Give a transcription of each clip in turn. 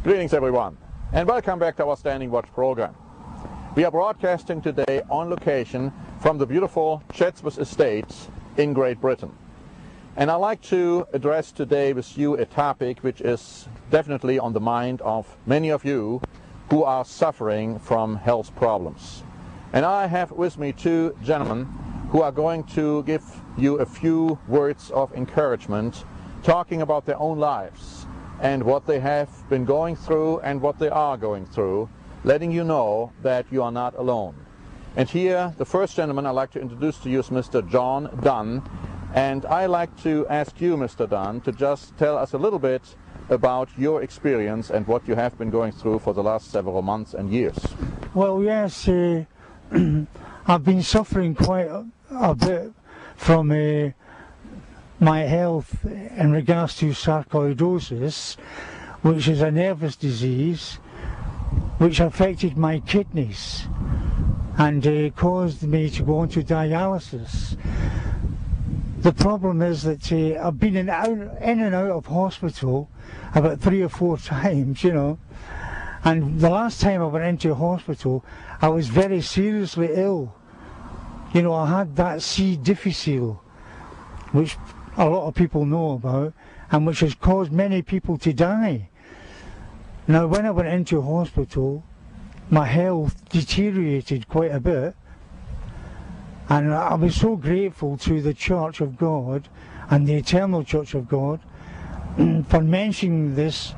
Greetings everyone, and welcome back to our Standing Watch program. We are broadcasting today on location from the beautiful Chatsworth Estates in Great Britain. And I'd like to address today with you a topic which is definitely on the mind of many of you who are suffering from health problems. And I have with me two gentlemen who are going to give you a few words of encouragement, talking about their own lives and what they have been going through and what they are going through, letting you know that you are not alone. And here, the first gentleman I'd like to introduce to you is Mr. John Dunn. And I'd like to ask you, Mr. Dunn, to just tell us a little bit about your experience and what you have been going through for the last several months and years. Well, yes, I've been suffering quite a bit from my health in regards to sarcoidosis, which is a nervous disease which affected my kidneys and caused me to go into dialysis. The problem is that I've been in and out of hospital about 3 or 4 times, you know, and the last time I went into hospital I was very seriously ill. You know, I had that C. difficile, which a lot of people know about, and which has caused many people to die. Now, when I went into hospital, my health deteriorated quite a bit, and I was so grateful to the Church of God and the Eternal Church of God for mentioning this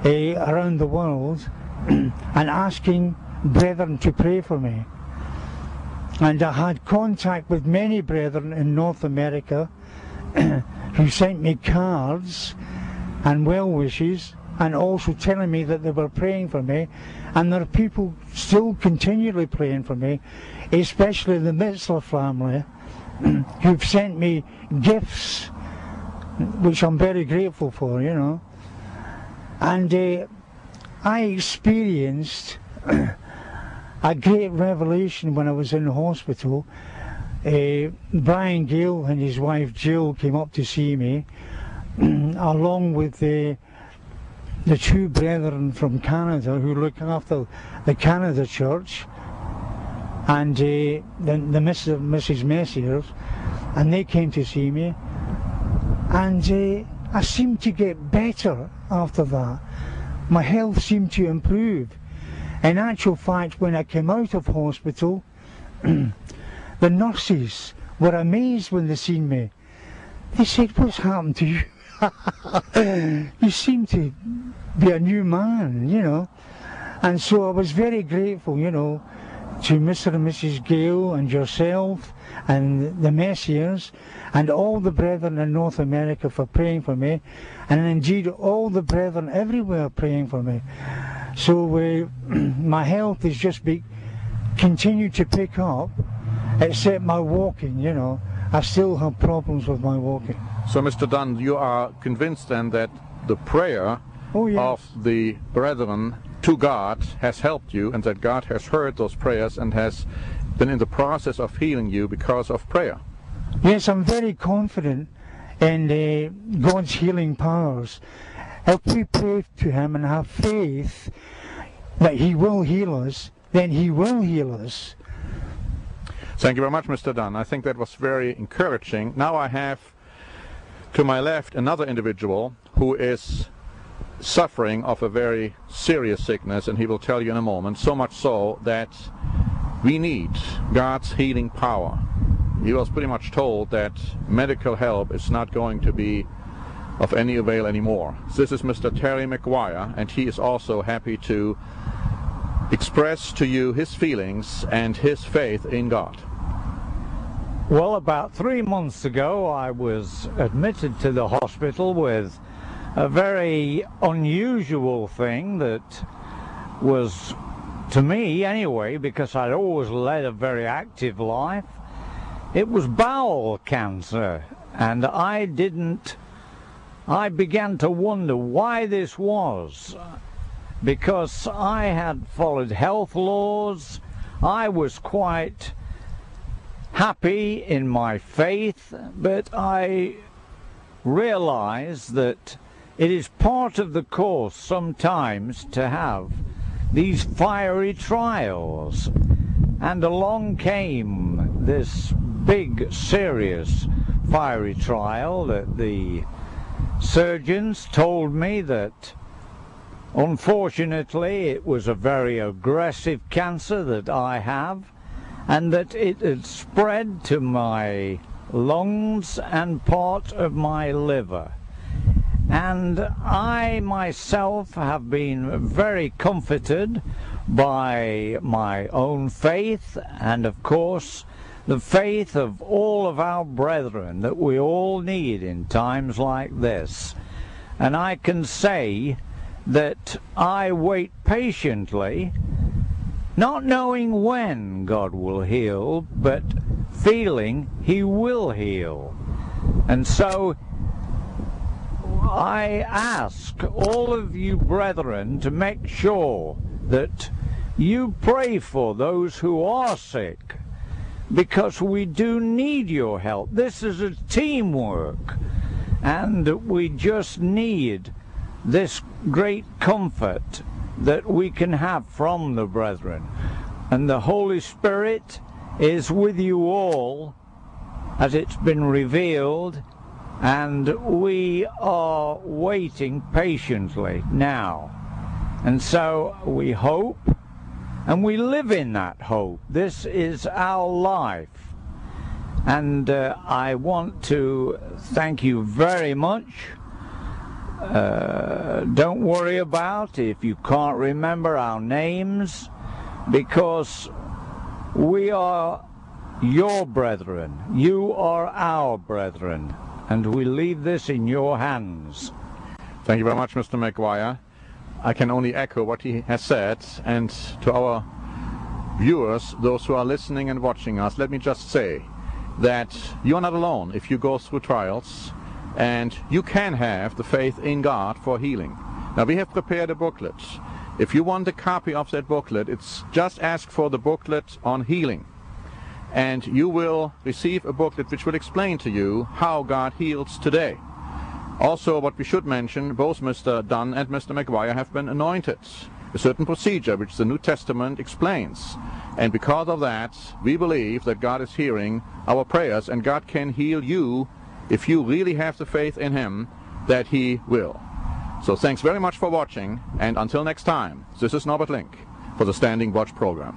around the world and asking brethren to pray for me. And I had contact with many brethren in North America who sent me cards and well wishes, and also telling me that they were praying for me. And there are people still continually praying for me, especially the Mitzler family, who've sent me gifts, which I'm very grateful for, you know. And I experienced a great revelation when I was in the hospital. Brian Gale and his wife Jill came up to see me, along with the two brethren from Canada who look after the Canada Church, and the Mrs. Messiers, and they came to see me, and I seemed to get better after that. My health seemed to improve. In actual fact, when I came out of hospital, the nurses were amazed when they seen me. They said, "What's happened to you? You seem to be a new man, you know." And so I was very grateful, you know, to Mr. and Mrs. Gale and yourself and the Messiers and all the brethren in North America for praying for me, and indeed all the brethren everywhere praying for me. So my health has just continued to pick up, except my walking, you know. I still have problems with my walking. So, Mr. Dunn, you are convinced then that the prayer of the brethren to God has helped you, and that God has heard those prayers and has been in the process of healing you because of prayer? Yes, I'm very confident in God's healing powers. If we pray to Him and have faith that He will heal us, then He will heal us. Thank you very much, Mr. Dunn. I think that was very encouraging. Now I have to my left another individual who is suffering of a very serious sickness, and he will tell you in a moment, so much so that we need God's healing power. He was pretty much told that medical help is not going to be of any avail anymore. This is Mr. Terry McGuire, and he is also happy to express to you his feelings and his faith in God. Well, about 3 months ago I was admitted to the hospital with a very unusual thing that was, to me anyway, because I'd always led a very active life, it was bowel cancer. And I began to wonder why this was, because I had followed health laws. I was quite happy in my faith, but I realized that it is part of the course sometimes to have these fiery trials. And along came this big, serious fiery trial that the surgeons told me that unfortunately it was a very aggressive cancer that I have, and that it had spread to my lungs and part of my liver. And I myself have been very comforted by my own faith, and of course the faith of all of our brethren that we all need in times like this. And I can say that I wait patiently, not knowing when God will heal, but feeling He will heal. And so I ask all of you brethren to make sure that you pray for those who are sick, because we do need your help. This is a teamwork, and we just need this great comfort that we can have from the brethren. And the Holy Spirit is with you all as it's been revealed, and we are waiting patiently now. And so we hope, and we live in that hope. This is our life. And I want to thank you very much. Don't worry about if you can't remember our names, because we are your brethren. You are our brethren. And we leave this in your hands. Thank you very much, Mr. McGuire. I can only echo what he has said, and to our viewers, those who are listening and watching us, let me just say that you are not alone if you go through trials, and you can have the faith in God for healing. Now, we have prepared a booklet. If you want a copy of that booklet, it's just ask for the booklet on healing, and you will receive a booklet which will explain to you how God heals today. Also, what we should mention, both Mr. Dunn and Mr. McGuire have been anointed, a certain procedure which the New Testament explains. And because of that, we believe that God is hearing our prayers, and God can heal you if you really have the faith in Him that He will. So thanks very much for watching, and until next time, this is Norbert Link for the Standing Watch program.